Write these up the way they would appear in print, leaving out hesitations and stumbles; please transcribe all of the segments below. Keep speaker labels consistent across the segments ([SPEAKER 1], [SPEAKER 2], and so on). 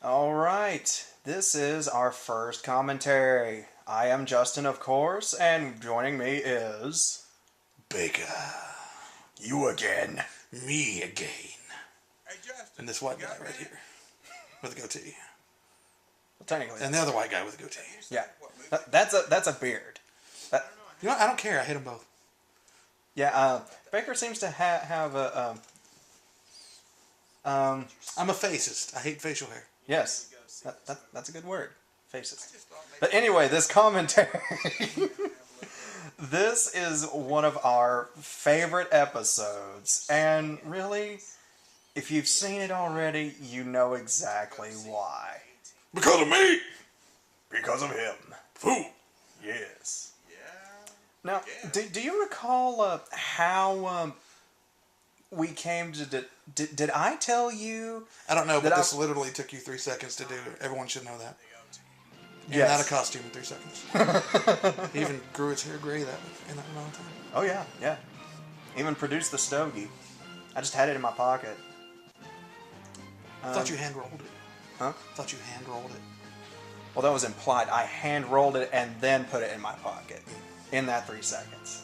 [SPEAKER 1] Alright, this is our first commentary. I am Justin, of course, and joining me is...
[SPEAKER 2] Baker.
[SPEAKER 1] You again.
[SPEAKER 2] Me again.
[SPEAKER 3] Hey, Justin.
[SPEAKER 2] And this white guy right here. With a goatee.
[SPEAKER 1] Well, technically...
[SPEAKER 2] And the other white guy with a goatee.
[SPEAKER 1] Yeah. That's a beard.
[SPEAKER 2] You know, I don't care. I hate them both.
[SPEAKER 1] Yeah, Baker seems to have a...
[SPEAKER 2] I'm a facist. I hate facial hair.
[SPEAKER 1] Yes, that's a good word. Facist. But anyway, this commentary... This is one of our favorite episodes, and really, if you've seen it already, you know exactly why.
[SPEAKER 2] Because of me!
[SPEAKER 1] Because of him.
[SPEAKER 2] Fool!
[SPEAKER 1] Yes. Now, do you recall how we came to... Did I tell you...
[SPEAKER 2] I don't know, but this literally took you 3 seconds to do. Everyone should know that. And
[SPEAKER 1] Yes.
[SPEAKER 2] out of costume in 3 seconds. He even grew his hair gray in that amount of time.
[SPEAKER 1] Oh, yeah. Even produced the stogie. I just had it in my pocket.
[SPEAKER 2] I thought you hand-rolled it.
[SPEAKER 1] Huh?
[SPEAKER 2] I thought you hand-rolled it.
[SPEAKER 1] Well, that was implied. I hand-rolled it and then put it in my pocket. In that 3 seconds.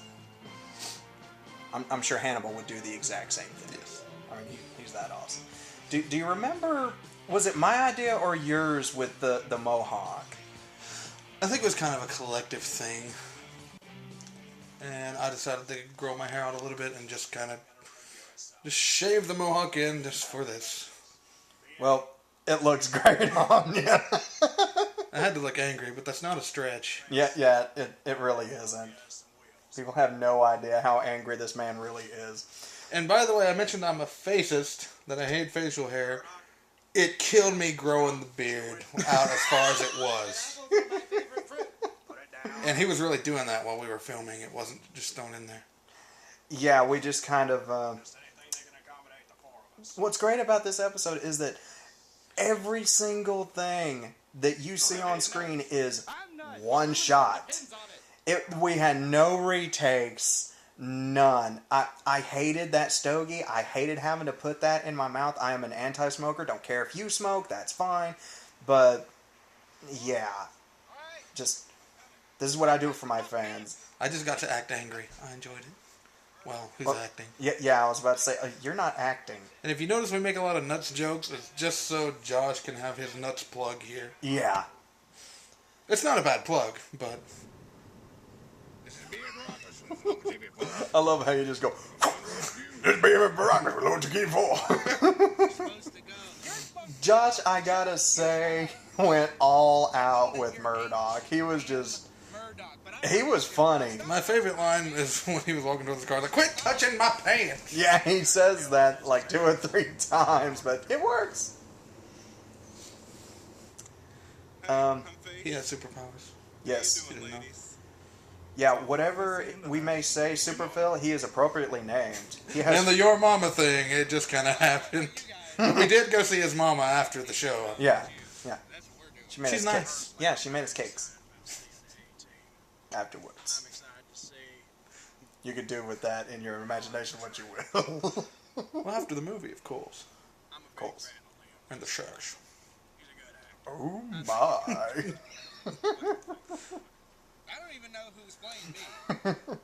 [SPEAKER 1] I'm sure Hannibal would do the exact same thing.
[SPEAKER 2] Yes.
[SPEAKER 1] I mean, he's that awesome. Do you remember... Was it my idea or yours with the mohawk?
[SPEAKER 2] I think it was kind of a collective thing. And I decided to grow my hair out a little bit and just kind of... Just shave the mohawk in just for this.
[SPEAKER 1] Well, it looks great on you.
[SPEAKER 2] I had to look angry, but that's not a stretch.
[SPEAKER 1] Yeah, it really isn't. People have no idea how angry this man really is.
[SPEAKER 2] And by the way, I mentioned I'm a facist, that I hate facial hair. It killed me growing the beard out as far as it was. And he was really doing that while we were filming. It wasn't just thrown in there.
[SPEAKER 1] Yeah, we just kind of... What's great about this episode is that every single thing that you see on screen is one shot. We had no retakes, none. I hated that stogie. I hated having to put that in my mouth. I am an anti-smoker. Don't care if you smoke, that's fine. But, yeah. Just, this is what I do for my fans.
[SPEAKER 2] I just got to act angry. I enjoyed it. Well, who's acting?
[SPEAKER 1] Yeah, I was about to say, you're not acting.
[SPEAKER 2] And if you notice we make a lot of nuts jokes, it's just so Josh can have his nuts plug here.
[SPEAKER 1] Yeah.
[SPEAKER 2] It's not a bad plug, but...
[SPEAKER 1] I love how you just go, this being a barometer, Lord, to keep for. Josh, I gotta say, went all out with Murdoch. He was just, he was funny.
[SPEAKER 2] My favorite line is when he was walking towards the car, like, quit touching my pants!
[SPEAKER 1] Yeah, he says that like 2 or 3 times, but it works.
[SPEAKER 2] He has superpowers.
[SPEAKER 1] Yes.
[SPEAKER 2] You didn't know.
[SPEAKER 1] Yeah, whatever we may say, Super Phil, he is appropriately named. He has...
[SPEAKER 2] And the Your Mama thing, it just kind of happened. We did go see his mama after the show.
[SPEAKER 1] Yeah. She's
[SPEAKER 2] She's nice.
[SPEAKER 1] Cakes. Yeah, she made us cakes. Afterwards. You could do with that in your imagination what you will.
[SPEAKER 2] Well, after the movie, of course.
[SPEAKER 1] Course.
[SPEAKER 2] And the church.
[SPEAKER 1] Oh my.
[SPEAKER 3] I don't even know who's playing me. I don't know.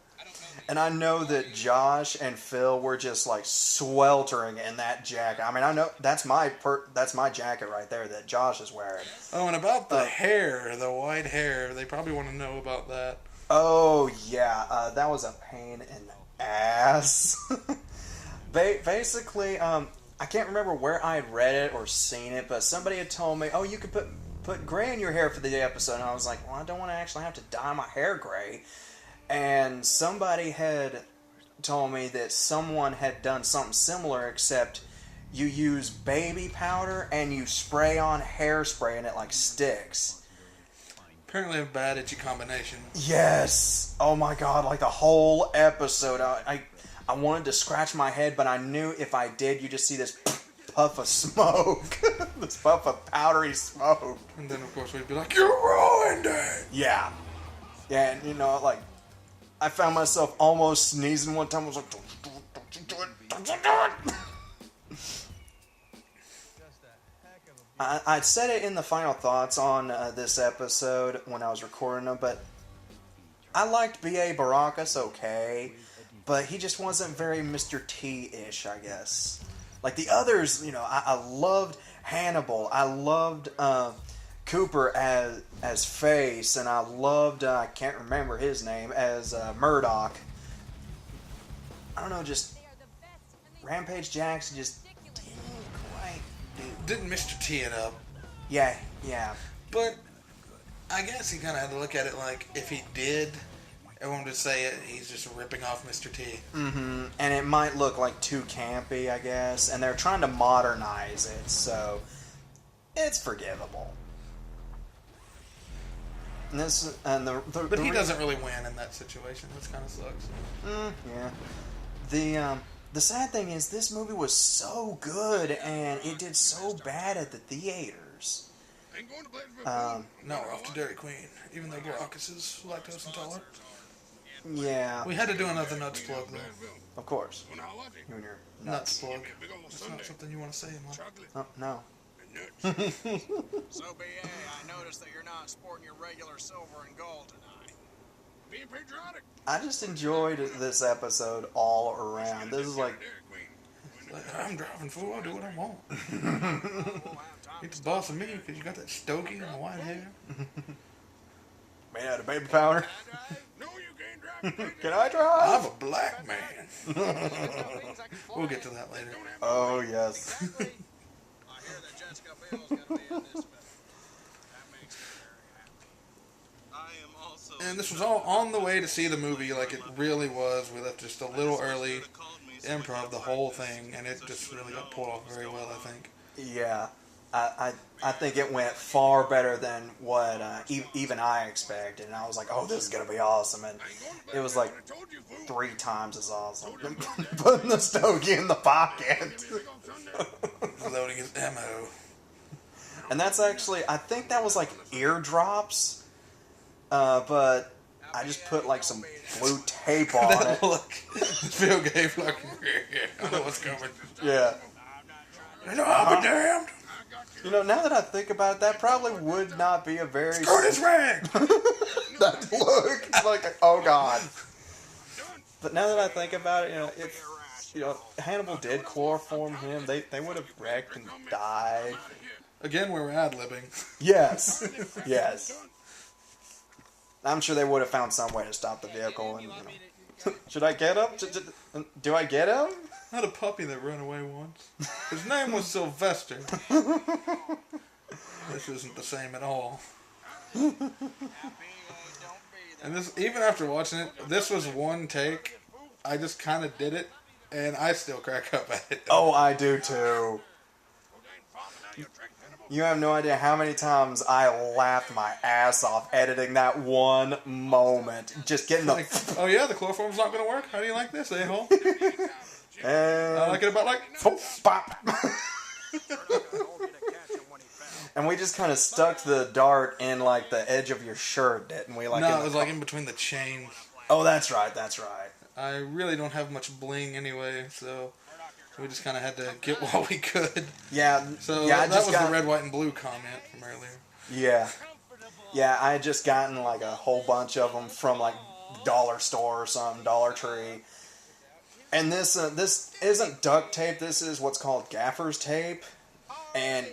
[SPEAKER 1] And I know that Josh and Phil were just like sweltering in that jacket. I mean, I know that's my jacket right there that Josh is wearing.
[SPEAKER 2] Oh, and about the hair, the white hair, they probably want to know about that.
[SPEAKER 1] Oh yeah, that was a pain in the ass. Basically, I can't remember where I had read it or seen it, but somebody had told me, oh, you could put gray in your hair for the episode. And I was like, well, I don't want to actually have to dye my hair gray. And somebody had told me that someone had done something similar, except you use baby powder and you spray on hairspray and it like sticks.
[SPEAKER 2] Apparently a bad itchy combination.
[SPEAKER 1] Yes! Oh my god, like the whole episode. I wanted to scratch my head, but I knew if I did, you just see this puff of smoke. This puff of powdery smoke.
[SPEAKER 2] And then, of course, we'd be like, you ruined it!
[SPEAKER 1] Yeah. Yeah, and you know, like, I found myself almost sneezing one time. I was like, don't you do it. Don't you do it. I said it in the final thoughts on this episode when I was recording them, but I liked B.A. Baracus okay, but he just wasn't very Mr. T-ish, I guess. Like the others, you know, I loved Hannibal. I loved Cooper as Face, and I loved, I can't remember his name, as Murdoch. I don't know, just Rampage Jackson just didn't quite do.
[SPEAKER 2] Didn't Mr. T it up.
[SPEAKER 1] Yeah.
[SPEAKER 2] But I guess he kind of had to look at it like, if he did, everyone would say it, he's just ripping off Mr. T.
[SPEAKER 1] Mm-hmm. And it might look like too campy, I guess. And they're trying to modernize it, so it's forgivable. And this and
[SPEAKER 2] but he doesn't really win in that situation. That kind of sucks.
[SPEAKER 1] Yeah. The sad thing is, this movie was so good, and it did so bad at the theaters.
[SPEAKER 2] Now we're off to Dairy Queen, even though Baracus is lactose intolerant.
[SPEAKER 1] Yeah.
[SPEAKER 2] We had to do another nuts plug, though.
[SPEAKER 1] Of course. You and your
[SPEAKER 2] Nuts plug. That's not something you want to say in life.
[SPEAKER 1] Oh, no.
[SPEAKER 3] So, B.A., I noticed that you're not sporting your regular silver and gold tonight. Be patriotic.
[SPEAKER 1] I just enjoyed this episode all around. This is like...
[SPEAKER 2] I'm driving, fool. I'll do what I want. It's the boss of me, because you got that stogie and the white hair.
[SPEAKER 1] Made out of baby powder.
[SPEAKER 3] No, you can't drive.
[SPEAKER 1] Can I drive?
[SPEAKER 2] I'm a black man. We'll get to that later.
[SPEAKER 1] Oh, yes.
[SPEAKER 3] I hear that Jessica Biel's going to be in this film. That makes me very happy. I am also...
[SPEAKER 2] And this was all on the way to see the movie like it really was. We left just a little early, improv the whole thing, and it just really got pulled off very well, I think.
[SPEAKER 1] Yeah. I think it went far better than what even I expected. And I was like, oh, this is going to be awesome. And it was like 3 times as awesome. Putting the stogie in the pocket.
[SPEAKER 2] Loading his ammo.
[SPEAKER 1] And that's actually, I think that was like eardrops. But I just put like some blue tape on
[SPEAKER 2] That
[SPEAKER 1] it.
[SPEAKER 2] look. Phil gave like, I know what's coming.
[SPEAKER 1] Yeah.
[SPEAKER 2] You know, I'll be damned.
[SPEAKER 1] You know, now that I think about it, that probably would not be a very...
[SPEAKER 2] Screw this rag!
[SPEAKER 1] That look, it's like, oh god. But now that I think about it, you know, if Hannibal did chloroform him, they would have wrecked and died.
[SPEAKER 2] Again, we were ad-libbing.
[SPEAKER 1] Yes, yes. I'm sure they would have found some way to stop the vehicle. And, you know, should I get him? Do I get him?
[SPEAKER 2] I had a puppy that ran away once. His name was Sylvester. This isn't the same at all. And this, even after watching it, this was one take. I just kind of did it, and I still crack up at it.
[SPEAKER 1] Oh, I do too. You have no idea how many times I laughed my ass off editing that one moment. Just getting the...
[SPEAKER 2] Like, oh yeah, the chloroform's not going to work? How do you like this, a-hole?
[SPEAKER 1] And...
[SPEAKER 2] I like it about like...
[SPEAKER 1] Bop. And we just kind of stuck the dart in like the edge of your shirt, didn't we? Like
[SPEAKER 2] no, it was like in between the chains.
[SPEAKER 1] Oh, that's right.
[SPEAKER 2] I really don't have much bling anyway, so we just kind of had to get what we could.
[SPEAKER 1] Yeah.
[SPEAKER 2] So
[SPEAKER 1] yeah,
[SPEAKER 2] that was the red, white, and blue comment from earlier.
[SPEAKER 1] Yeah. Yeah, I had just gotten like a whole bunch of them from like dollar store or something, Dollar Tree. And this isn't duct tape. This is what's called gaffer's tape. And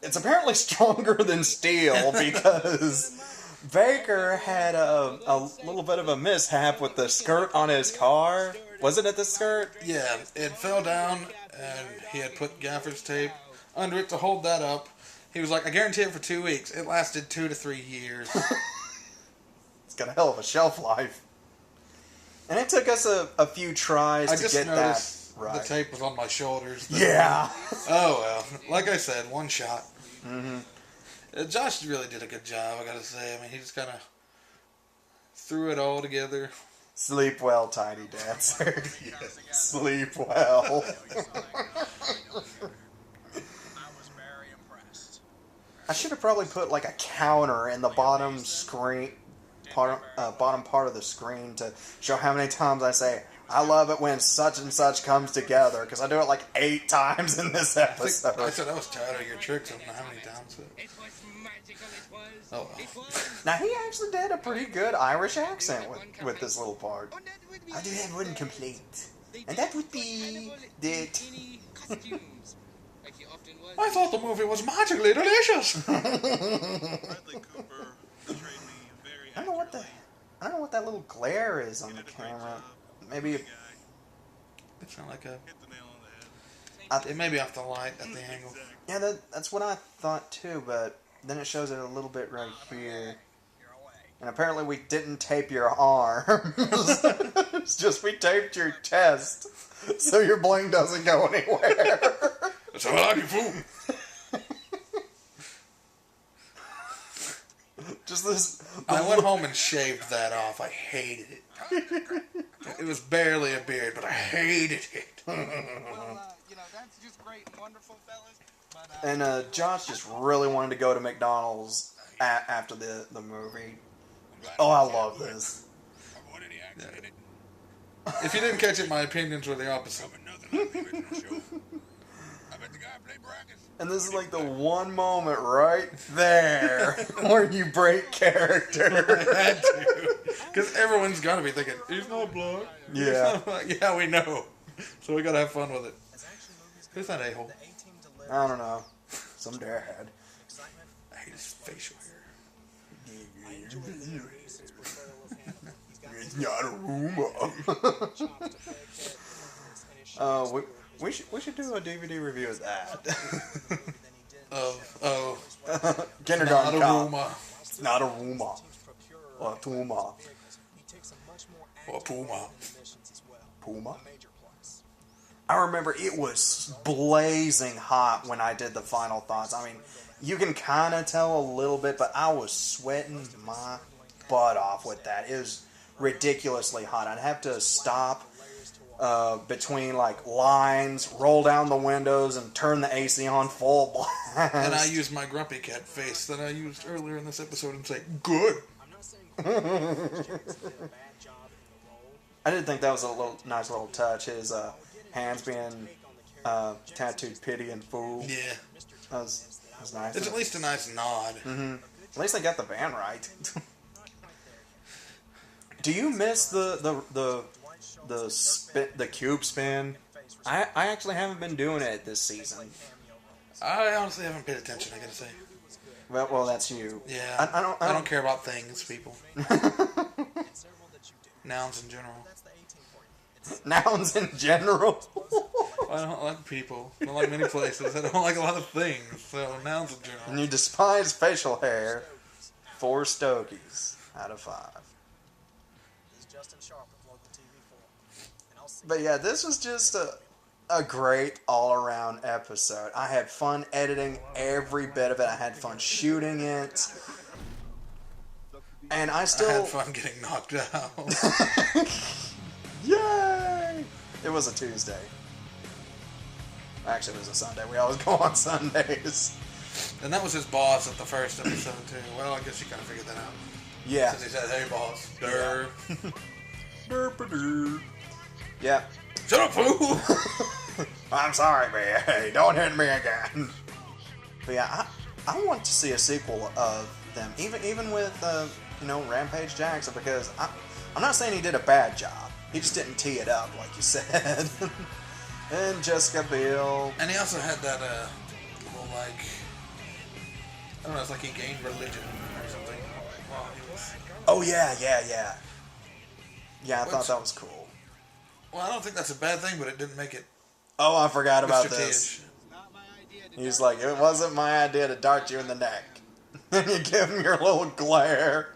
[SPEAKER 1] it's apparently stronger than steel because Baker had a little bit of a mishap with the skirt on his car. Wasn't it the skirt?
[SPEAKER 2] Yeah, it fell down, and he had put gaffer's tape under it to hold that up. He was like, I guarantee it for 2 weeks. It lasted 2 to 3 years.
[SPEAKER 1] It's got a hell of a shelf life. And it took us a few tries to get that right.
[SPEAKER 2] The tape was on my shoulders.
[SPEAKER 1] Yeah.
[SPEAKER 2] Oh, well. Like I said, one shot.
[SPEAKER 1] Mm-hmm.
[SPEAKER 2] Josh really did a good job, I gotta say. I mean, he just kind of threw it all together.
[SPEAKER 1] Sleep well, Tiny Dancer. Yes. Sleep well. I should have probably put like a counter in the bottom screen, bottom part of the screen to show how many times I say, I love it when such and such comes together, because I do it like 8 times in this episode.
[SPEAKER 2] I said I was tired of your tricks. I don't know how many times. Oh, well.
[SPEAKER 1] Now, he actually did a pretty good Irish accent with this little part. I do have one complaint, and that would be that...
[SPEAKER 2] I thought the movie was magically delicious.
[SPEAKER 1] I don't know what that little glare is on the camera. Maybe
[SPEAKER 2] It sounded like it may be off the light at the angle.
[SPEAKER 1] yeah, that's what I thought too. But then it shows it a little bit right here. And apparently we didn't tape your arm. It's just we taped your chest, so your bling doesn't go anywhere.
[SPEAKER 2] That's how I like your food.
[SPEAKER 1] Just this.
[SPEAKER 2] I went home and shaved that off. I hated it. It was barely a beard, but I hated it.
[SPEAKER 3] Well, that's just great and wonderful, fellas. But,
[SPEAKER 1] And Josh just really wanted to go to McDonald's after the movie. Oh, I love this.
[SPEAKER 2] If you didn't catch it, my opinions were the opposite.
[SPEAKER 1] And this is like the one moment right there where you break character.
[SPEAKER 2] I had to. Because everyone's got to be thinking, he's not black.
[SPEAKER 1] Yeah.
[SPEAKER 2] He's not black. Yeah, we know. So we got to have fun with it. Who's that a-hole?
[SPEAKER 1] I don't know. Some dad.
[SPEAKER 2] I hate his facial hair.
[SPEAKER 1] It's not a rumor. We should do a DVD review of that. Kindergarten
[SPEAKER 2] Not a
[SPEAKER 1] Cop.
[SPEAKER 2] rumor.
[SPEAKER 1] It's not a rumor. Or a tumor.
[SPEAKER 2] Or Puma.
[SPEAKER 1] Puma? I remember it was blazing hot when I did the final thoughts. I mean, you can kind of tell a little bit, but I was sweating my butt off with that. It was ridiculously hot. I'd have to stop between like lines, roll down the windows, and turn the AC on full blast.
[SPEAKER 2] And I used my grumpy cat face that I used earlier in this episode and say, good.
[SPEAKER 1] I did think that was a nice little touch. His hands being tattooed pity and fool.
[SPEAKER 2] Yeah.
[SPEAKER 1] That was nice.
[SPEAKER 2] It's at least a nice nod.
[SPEAKER 1] Mm-hmm. At least they got the band right. Do you miss the cube spin? I actually haven't been doing it this season.
[SPEAKER 2] I honestly haven't paid attention, I gotta say.
[SPEAKER 1] Well, that's you.
[SPEAKER 2] Yeah.
[SPEAKER 1] I
[SPEAKER 2] don't care about things, people. Nouns in general.
[SPEAKER 1] Nouns in general.
[SPEAKER 2] I don't like people. I don't like many places. I don't like a lot of things. So nouns in general.
[SPEAKER 1] And you despise facial hair. 4 stogies out of 5. But yeah, this was just a great all-around episode. I had fun editing every bit of it. I had fun shooting it. And I
[SPEAKER 2] I
[SPEAKER 1] still...
[SPEAKER 2] had fun getting knocked out.
[SPEAKER 1] Yay! It was a Tuesday. Actually, it was a Sunday. We always go on Sundays.
[SPEAKER 2] And that was his boss at the first episode, too. Well, I guess you kind of figured that out.
[SPEAKER 1] Yeah.
[SPEAKER 2] Since he said, hey, boss. Durr.
[SPEAKER 1] Derp-a-doo. Yeah.
[SPEAKER 2] Shut up, fool!
[SPEAKER 1] I'm sorry, man. Don't hit me again. But yeah, I want to see a sequel of them, even with Rampage Jackson, because I'm not saying he did a bad job. He just didn't tee it up like you said. And Jessica Biel.
[SPEAKER 2] And he also had that little I don't know, it's like he gained religion or something while he was.
[SPEAKER 1] Oh yeah. Yeah, I thought that was cool.
[SPEAKER 2] Well, I don't think that's a bad thing, but it didn't make it.
[SPEAKER 1] Oh, I forgot about
[SPEAKER 2] Mr.
[SPEAKER 1] this.
[SPEAKER 2] Tish.
[SPEAKER 1] He's like, it wasn't my idea to dart you in the neck. And you give him your little glare.